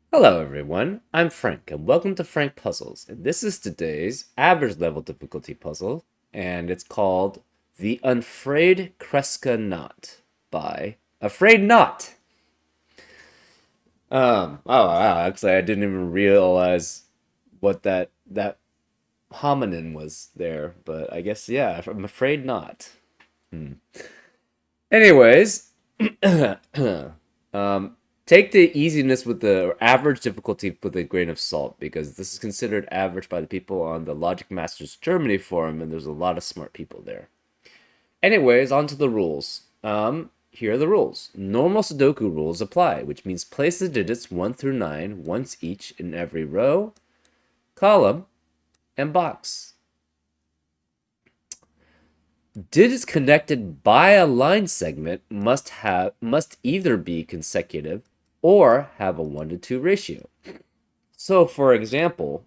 Hello everyone, I'm Frank and welcome to Frank Puzzles. And this is today's average level difficulty puzzle, and it's called The AfrayedKnot by AfrayedKnot. Oh wow, actually I didn't even realize what that hominin was there, but I guess yeah, I'm afraid not. Hmm. Anyways, take the easiness with the average difficulty with a grain of salt because this is considered average by the people on the Logic Masters Germany forum, and there's a lot of smart people there. Anyways, on to the rules. Here are the rules. Normal Sudoku rules apply, which means place the digits 1 through 9 once each in every row, column, and box. Digits connected by a line segment must either be consecutive or have a 1 to 2 ratio. So for example,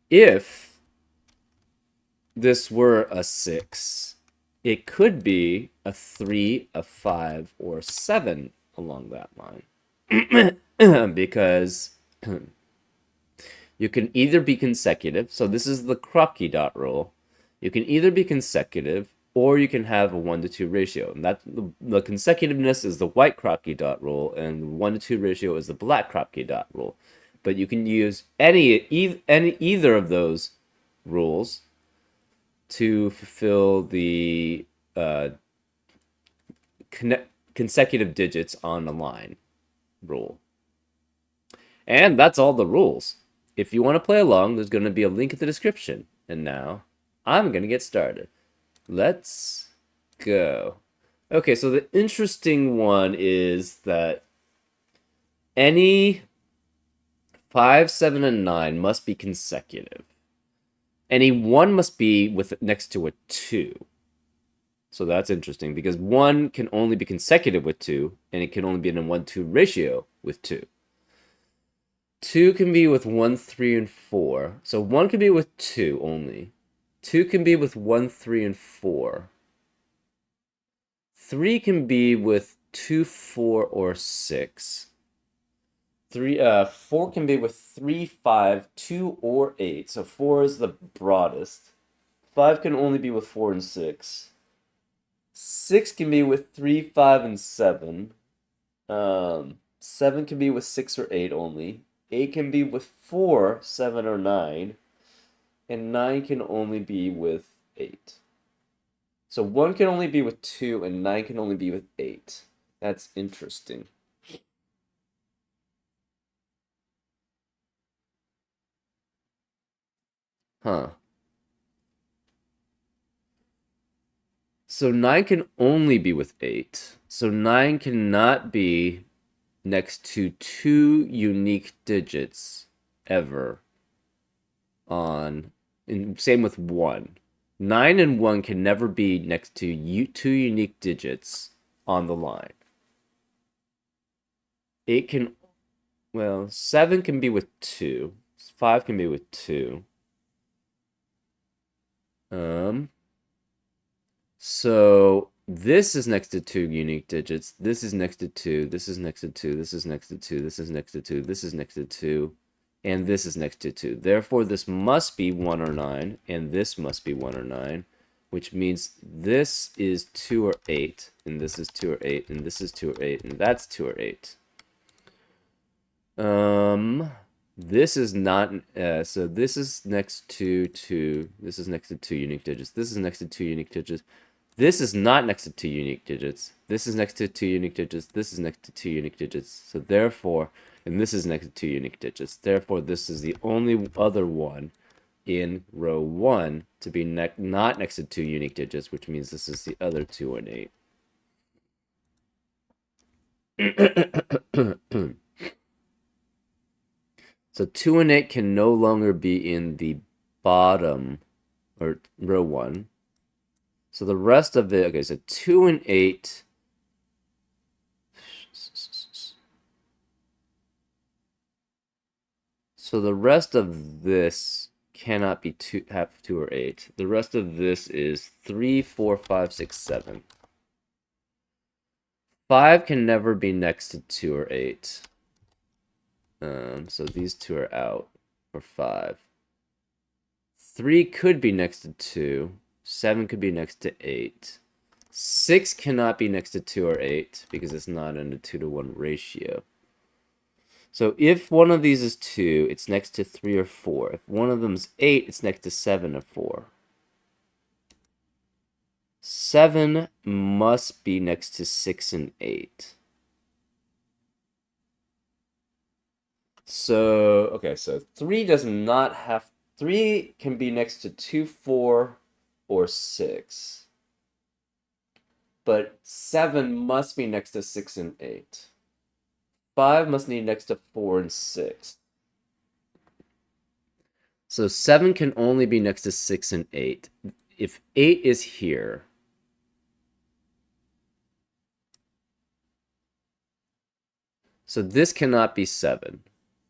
if this were a 6, it could be a 3, a 5, or 7 along that line. Because you can either be consecutive, so this is the Kropke dot rule. You can either be consecutive or you can have a 1 to 2 ratio. And that the consecutiveness is the white Kropke dot rule, and the 1 to 2 ratio is the black Kropke dot rule. But you can use either of those rules to fulfill the consecutive digits on a line rule. And that's all the rules. If you want to play along, there's going to be a link in the description. And now, I'm going to get started. Let's go. Okay, so the interesting one is that any 5, 7, and 9 must be consecutive. Any 1 must be with next to a 2. So that's interesting because 1 can only be consecutive with 2, and it can only be in a 1-2 ratio with 2. 2 can be with 1, 3, and 4. So 1 can be with 2 only. 2 can be with 1, 3, and 4. 3 can be with 2, 4, or 6. 4 can be with 3, 5, 2, or 8. So 4 is the broadest. 5 can only be with 4 and 6. 6 can be with 3, 5, and 7. 7 can be with 6 or 8 only. 8 can be with 4, 7, or 9. And 9 can only be with 8. So 1 can only be with 2, and 9 can only be with 8. That's interesting. Huh. So 9 can only be with 8. So 9 cannot be next to 2 unique digits ever on, and same with 1. 9 and 1 can never be next to 2 unique digits on the line. 8 can, well, 7 can be with 2. 5 can be with 2. So this is next to 2 unique digits. This is next to 2. This is next to 2. This is next to 2. This is next to 2. This is next to 2. And this is next to 2. Therefore, this must be 1 or 9. And this must be 1 or 9. Which means this is 2 or 8. And this is 2 or 8. And this is 2 or 8. And that's 2 or 8. This is not, so this is next to 2. This is next to 2 unique digits. This is next to 2 unique digits. This is not next to 2 unique digits. This is next to 2 unique digits. This is next to 2 unique digits. So therefore, and this is next to 2 unique digits. Therefore, this is the only other one in row 1 to be not next to 2 unique digits, which means this is the other 2 and 8. So 2 and 8 can no longer be in the bottom, or row 1. So the rest of it, okay, so 2 and 8. So the rest of this cannot be have 2 or 8. The rest of this is 3, 4, 5, 6, 7. 5 can never be next to 2 or 8. So these two are out for 5. 3 could be next to 2. 7 could be next to 8. 6 cannot be next to 2 or 8 because it's not in a 2-to-1 ratio. So if one of these is 2, it's next to 3 or 4. If one of them is 8, it's next to 7 or 4. 7 must be next to 6 and 8. So, okay, so 3 does not have... 3 can be next to 2, 4, or 6. But 7 must be next to 6 and 8. 5 must be next to 4 and 6. So 7 can only be next to 6 and 8. If 8 is here, so this cannot be 7.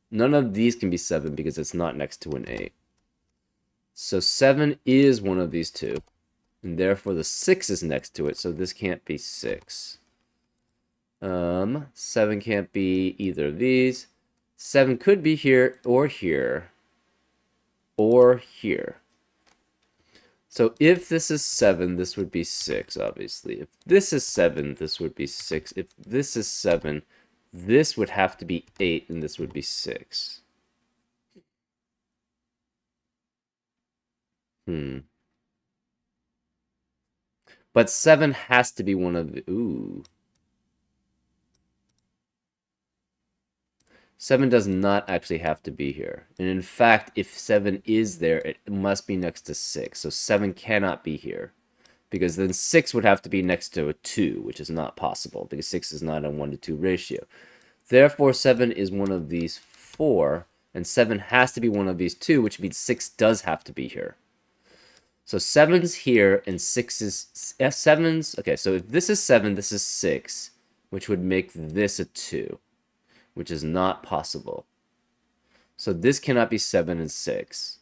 None of these can be 7 because it's not next to an 8. So 7 is one of these two. And therefore the 6 is next to it, so this can't be 6. 7 can't be either of these. 7 could be here, or here, or here. So if this is 7, this would be 6, obviously. If this is 7, this would be 6. If this is 7, this would have to be 8, and this would be 6. But 7 has to be one of the... Ooh. 7 does not actually have to be here. And in fact, if 7 is there, it must be next to 6. So 7 cannot be here. Because then 6 would have to be next to a 2, which is not possible. Because 6 is not a 1-to-2 ratio. Therefore, 7 is one of these 4. And 7 has to be one of these 2, which means 6 does have to be here. So 7's here, and 6 is... 7's... Okay, so if this is 7, this is 6. Which would make this a 2. Which is not possible. So this cannot be 7 and 6.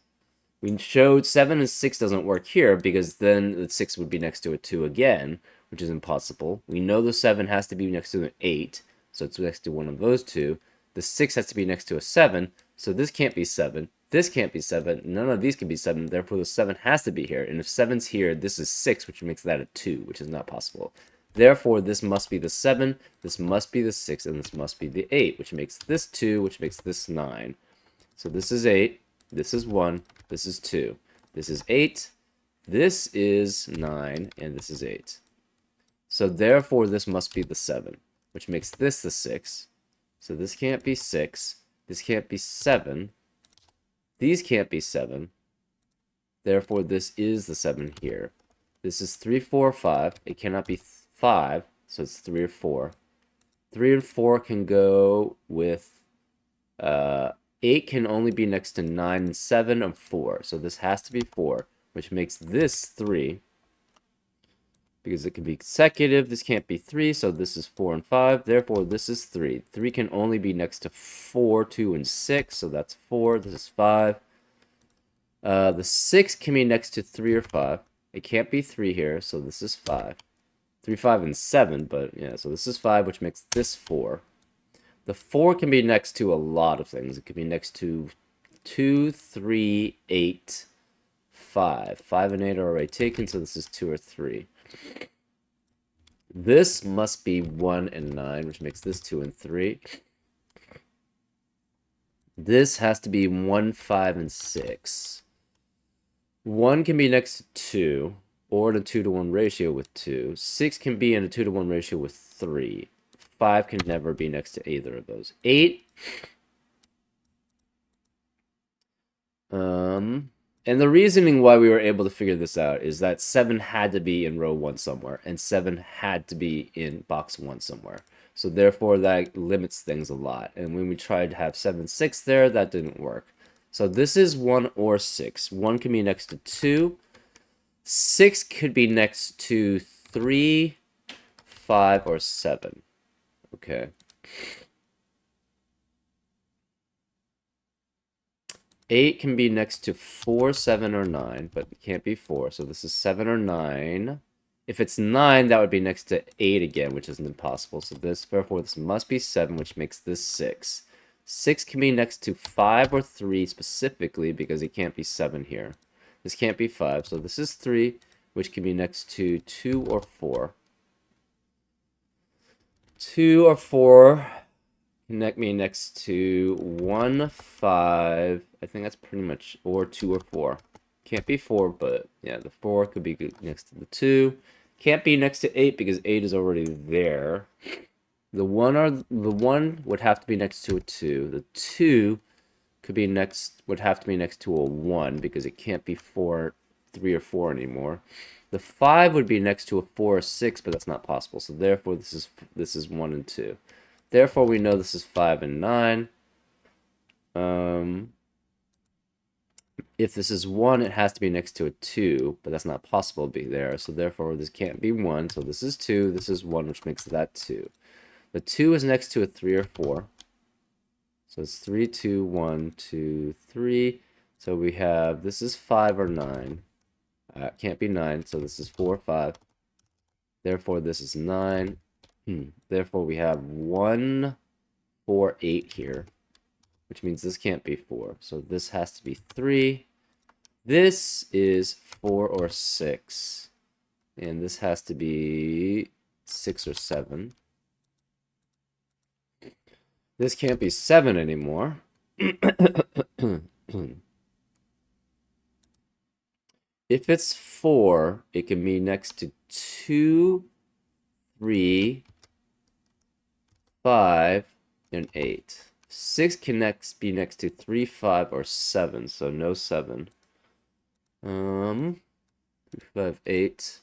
We showed 7 and 6 doesn't work here because then the 6 would be next to a 2 again, which is impossible. We know the 7 has to be next to an 8, so it's next to one of those two. The 6 has to be next to a 7, so this can't be 7. This can't be 7. None of these can be 7, therefore the 7 has to be here. And if 7's here, this is 6, which makes that a 2, which is not possible. Therefore, this must be the 7, this must be the 6, and this must be the 8, which makes this 2, which makes this 9. So this is 8, this is 1, this is 2. This is 8, this is 9, and this is 8. So therefore, this must be the 7, which makes this the 6. So this can't be 6, this can't be 7, these can't be 7. Therefore, this is the 7 here. This is 3, 4, 5. It cannot be 5, so it's 3 or 4. 3 and 4 can go with 8 can only be next to 9 and 7 and 4. So this has to be 4, which makes this 3. Because it can be consecutive. This can't be 3, so this is 4 and 5. Therefore, this is 3. 3 can only be next to 4, 2, and 6, so that's 4. This is 5. The 6 can be next to 3 or 5. It can't be 3 here, so this is 5. 3, 5, and 7, but yeah, so this is 5, which makes this 4. The 4 can be next to a lot of things. It could be next to 2, 3, 8, 5. 5 and 8 are already taken, so this is 2 or 3. This must be 1 and 9, which makes this 2 and 3. This has to be 1, 5, and 6. 1 can be next to 2, or in a 2-to-1 ratio with 2. 6 can be in a 2-to-1 ratio with 3. 5 can never be next to either of those. 8. And the reasoning why we were able to figure this out is that 7 had to be in row 1 somewhere, and 7 had to be in box 1 somewhere. So therefore, that limits things a lot. And when we tried to have 7, 6 there, that didn't work. So this is 1 or 6. 1 can be next to 2. 6 could be next to 3, 5, or 7. Okay. 8 can be next to 4, 7, or 9, but it can't be 4. So this is 7 or 9. If it's 9, that would be next to 8 again, which isn't impossible. So therefore, this must be 7, which makes this 6. 6 can be next to 5 or 3 specifically because it can't be 7 here. This can't be 5, so this is 3, which can be next to 2 or 4. 2 or 4 connect me next to 1, 5. I think that's pretty much, or 2 or 4. Can't be 4, but yeah, the 4 could be next to the 2. Can't be next to 8 because 8 is already there. The 1 would have to be next to a 2. The 2 would have to be next to a 1 because it can't be 3 or 4 anymore. The 5 would be next to a 4 or 6, but that's not possible. So therefore this is 1 and 2. Therefore we know this is 5 and 9. If this is 1, it has to be next to a 2, but that's not possible to be there. So therefore this can't be 1. So this is 2, this is 1, which makes that 2. The 2 is next to a 3 or 4. So it's 3, 2, 1, 2, 3. So we have, this is 5 or 9. Can't be 9, so this is 4 or 5. Therefore, this is 9. Therefore, we have 1, 4, 8 here, which means this can't be 4. So this has to be 3. This is 4 or 6. And this has to be 6 or 7. This can't be 7 anymore. If it's 4, it can be next to 2, 3, 5, and 8. 6 can be next to 3, 5, or 7, so no 7. 3, 5, 8.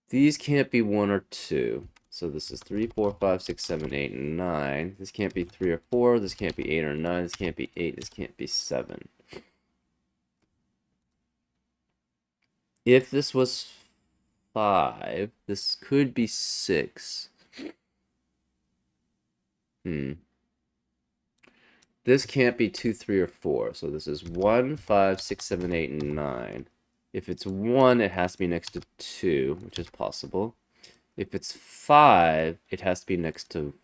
These can't be 1 or 2. So this is 3, 4, 5, 6, 7, 8, and 9. This can't be 3 or 4. This can't be 8 or 9. This can't be 8. This can't be 7. If this was 5, this could be 6. This can't be 2, 3, or 4. So this is 1, 5, 6, 7, 8, and 9. If it's 1, it has to be next to 2, which is possible. If it's 5, it has to be next to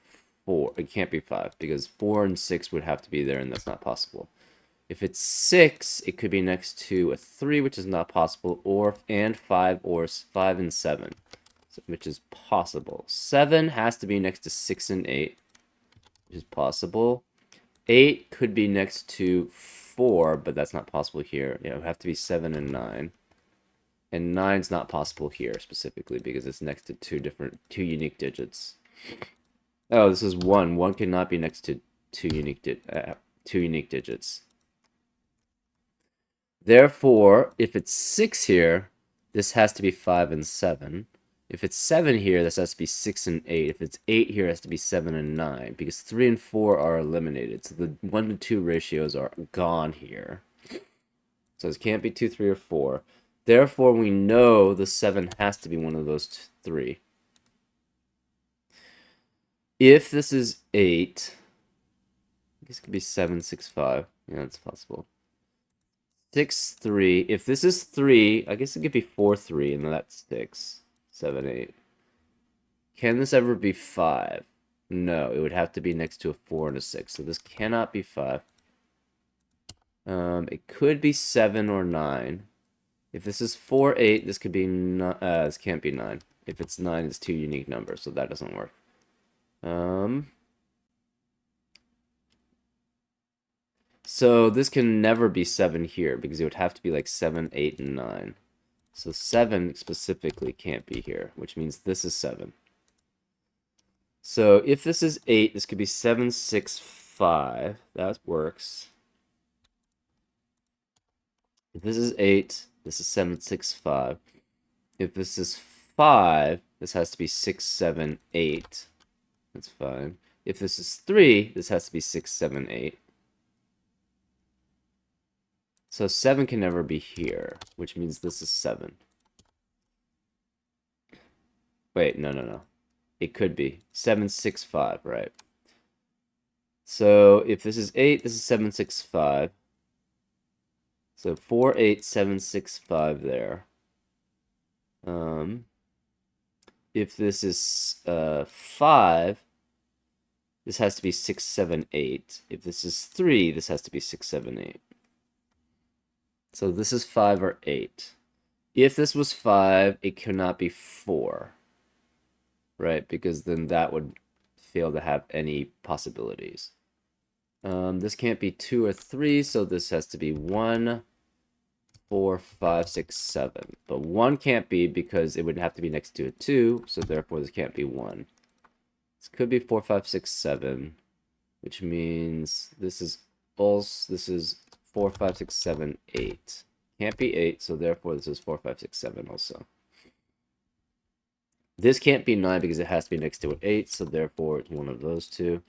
4. It can't be 5 because 4 and 6 would have to be there, and that's not possible. If it's 6, it could be next to a 3, which is not possible, and 5, or 5 and 7, which is possible. 7 has to be next to 6 and 8, which is possible. 8 could be next to 4, but that's not possible here. It would have to be 7 and 9. And 9's not possible here specifically because it's next to two unique digits. Oh, this is 1. 1 cannot be next to two unique digits. Therefore, if it's 6 here, this has to be 5 and 7. If it's 7 here, this has to be 6 and 8. If it's 8 here, it has to be 7 and 9. Because 3 and 4 are eliminated. So the 1 to 2 ratios are gone here. So this can't be 2, 3, or 4. Therefore, we know the 7 has to be one of those 3. If this is 8, this could be 7, 6, 5. Yeah, that's possible. 6, 3. If this is 3, I guess it could be 4, 3, and then that's 6, 7, 8. Can this ever be 5? No, it would have to be next to a 4 and a 6. So this cannot be 5. It could be 7 or 9. If this is 4, 8, this could be this can't be 9. If it's 9, it's 2 unique numbers, so that doesn't work. So this can never be 7 here because it would have to be like 7, 8, and 9. So 7 specifically can't be here, which means this is 7. So if this is 8, this could be 7, 6, 5. That works. If this is 8, this is 7, 6, 5. If this is 5, this has to be 6, 7, 8. That's fine. If this is 3, this has to be 6, 7, 8. So 7 can never be here, which means this is 7. Wait, no. It could be 7, 6, 5, right? So if this is 8, this is 7, 6, 5. So 4, 8, 7, 6, 5 there. If this is 5, this has to be 6, 7, 8. If this is 3, this has to be 6, 7, 8. So this is 5 or 8. If this was 5, it cannot be 4. Right? Because then that would fail to have any possibilities. This can't be 2 or 3, so this has to be 1, 4, 5, 6, 7. But 1 can't be because it would have to be next to a 2, so therefore this can't be 1. This could be 4, 5, 6, 7, which means this is 4, 5, 6, 7, 8. Can't be 8, so therefore this is 4, 5, 6, 7 also. This can't be 9 because it has to be next to an 8, so therefore it's one of those two.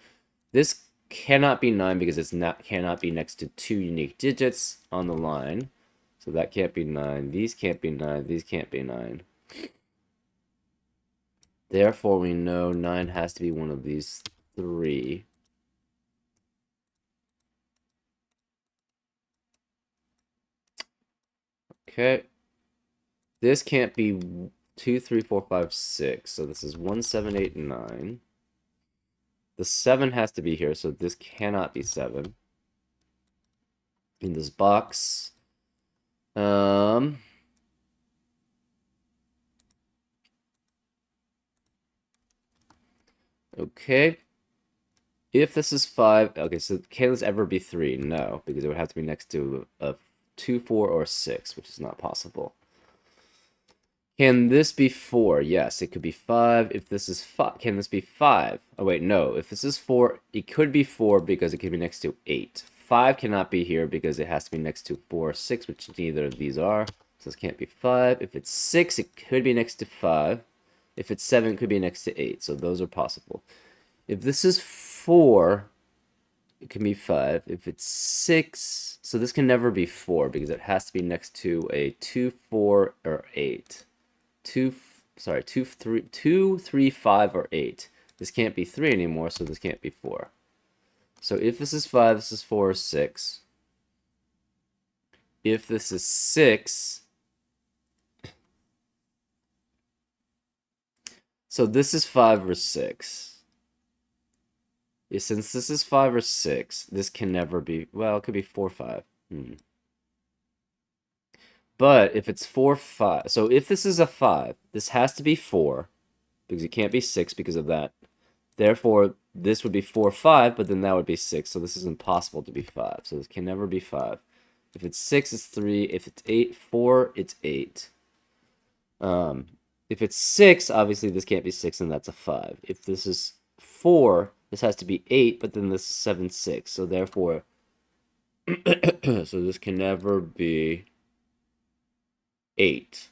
This cannot be 9 because cannot be next to 2 unique digits on the line. So that can't be 9. These can't be 9. These can't be 9. Therefore, we know 9 has to be one of these 3. Okay. This can't be 2, 3, 4, 5, 6. So this is 1, 7, 8, 9. The 7 has to be here, so this cannot be 7. In this box. Okay. If this is 5, okay, so can this ever be 3? No, because it would have to be next to a 2, 4, or 6, which is not possible. Can this be 4? Yes, it could be 5. If this is 5, can this be 5? Oh, wait, no. If this is 4, it could be 4 because it could be next to 8. 5 cannot be here because it has to be next to 4 or 6, which neither of these are. So this can't be 5. If it's 6, it could be next to 5. If it's 7, it could be next to 8. So those are possible. If this is 4, it can be 5. If it's 6, so this can never be 4 because it has to be next to a 2, 4, or 8. 2, 3, 5, or 8. This can't be 3 anymore, so this can't be 4. So if this is 5, this is 4 or 6. If this is 6, so this is 5 or 6. Yeah, since this is 5 or 6, this can never be, well, it could be 4, 5. But if it's 4, 5, so if this is a 5, this has to be 4, because it can't be 6 because of that. Therefore, this would be 4, 5, but then that would be 6, so this is impossible to be 5. So this can never be 5. If it's 6, it's 3. If it's 8, 4, it's 8. If it's 6, obviously this can't be 6, and that's a 5. If this is 4, this has to be 8, but then this is 7, 6. So therefore, so this can never be 8.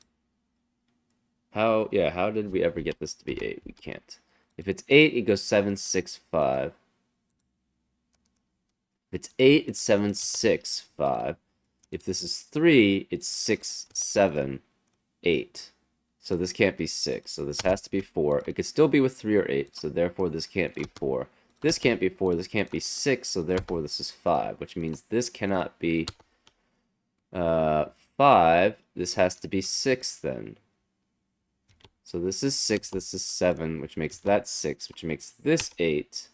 How did we ever get this to be 8? We can't. If it's 8, it goes 7, 6, 5. If it's 8, it's 7, 6, 5. If this is 3, it's 6, 7, 8. So this can't be 6. So this has to be 4. It could still be with 3 or 8. So therefore, this can't be 4. This can't be 4. This can't be 6. So therefore, this is 5, which means this cannot be 5. This has to be 6 then. So this is 6. This is 7, which makes that 6, which makes this 8.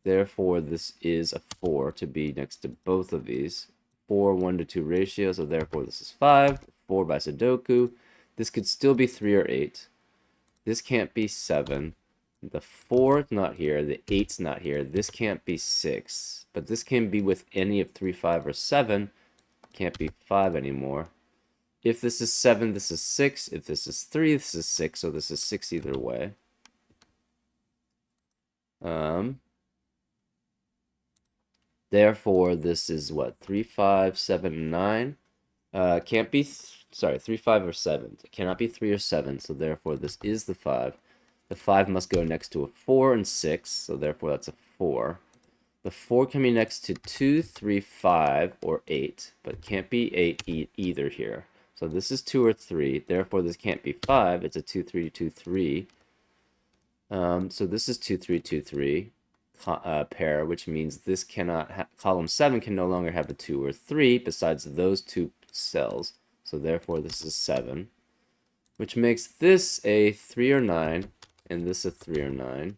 Therefore, this is a 4 to be next to both of these. 4, 1 to 2 ratio. So therefore, this is 5. 4 by Sudoku. This could still be 3 or 8. This can't be 7. The 4 is not here. The 8's not here. This can't be 6. But this can be with any of 3, 5, or 7. Can't be 5 anymore. If this is 7, this is 6. If this is 3, this is 6. So this is 6 either way. Therefore, this is what? 3, 5, 7, 9. Can't be... Sorry, 3, 5, or 7. It cannot be 3 or 7, so therefore this is the 5. The 5 must go next to a 4 and 6, so therefore that's a 4. The 4 can be next to 2, 3, 5, or 8, but can't be 8 either here. So this is 2 or 3, therefore this can't be 5. It's a 2, 3, 2, 3. So this is 2, 3, 2, 3 pair, which means this cannot column 7 can no longer have a 2 or 3 besides those two cells. So therefore, this is 7, which makes this a 3 or 9, and this a 3 or 9.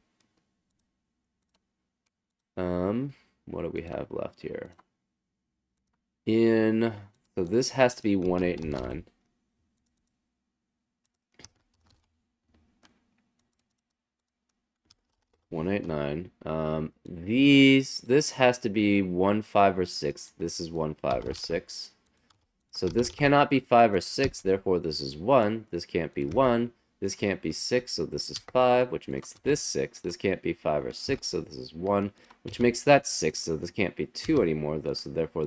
What do we have left here? So this has to be 1, 8, and 9. One, 8, 9. This has to be 1, 5, or 6. This is 1, 5, or 6. So this cannot be 5 or 6, therefore this is 1. This can't be 1. This can't be 6, so this is 5, which makes this 6. This can't be 5 or 6, so this is 1, which makes that 6, so this can't be 2 anymore, though, so therefore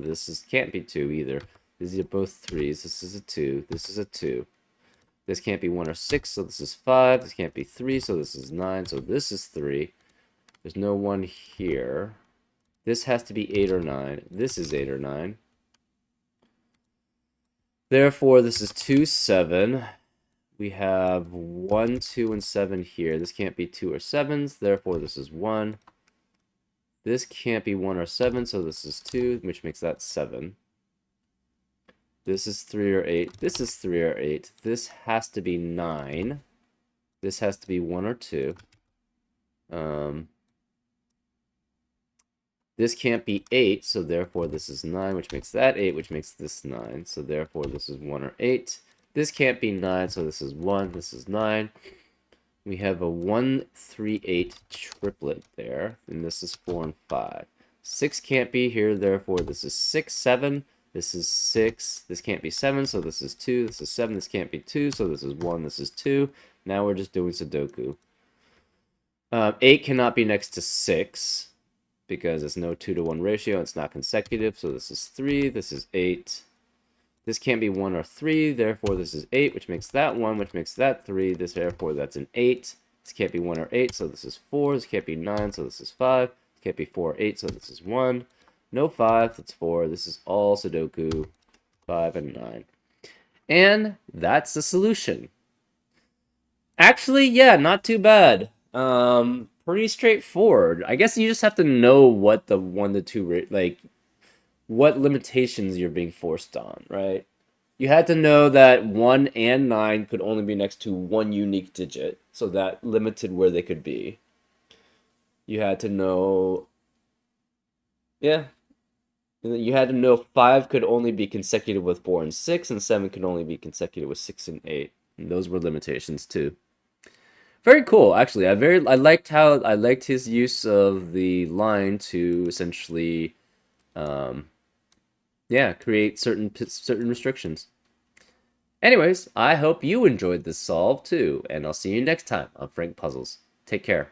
can't be 2 either. These are both 3s. This is a 2. This is a 2. This can't be 1 or 6, so this is 5. This can't be 3, so this is 9, so this is 3. There's no 1 here. This has to be 8 or 9. This is 8 or 9. Therefore, this is 2, 7. We have 1, 2, and 7 here. This can't be 2 or 7s. Therefore, this is 1. This can't be 1 or 7, so this is 2, which makes that 7. This is 3 or 8. This is 3 or 8. This has to be 9. This has to be 1 or 2. This can't be 8, so therefore this is 9, which makes that 8, which makes this 9. So therefore this is 1 or 8. This can't be 9, so this is 1, this is 9. We have a 1, 3, 8 triplet there, and this is 4 and 5. 6 can't be here, therefore this is 6, 7. This is 6. This can't be 7, so this is 2. This is 7. This can't be 2, so this is 1. This is 2. Now we're just doing Sudoku. 8 cannot be next to 6 because it's no 2 to 1 ratio. It's not consecutive, so this is 3. This is 8. This can't be 1 or 3, therefore this is 8, which makes that 1, which makes that 3. Therefore that's an 8. This can't be 1 or 8, so this is 4. This can't be 9, so this is 5. This can't be 4 or 8, so this is 1. No 5, that's 4. This is all Sudoku, 5 and 9. And that's the solution. Actually, yeah, not too bad. Pretty straightforward. I guess you just have to know what the 1 to 2, like, what limitations you're being forced on, right? You had to know that 1 and 9 could only be next to one unique digit, so that limited where they could be. You had to know, yeah. You had to know 5 could only be consecutive with 4 and 6, and 7 could only be consecutive with 6 and 8. And those were limitations too. Very cool, actually. I liked his use of the line to essentially, yeah, create certain restrictions. Anyways, I hope you enjoyed this solve too, and I'll see you next time on Frank Puzzles. Take care.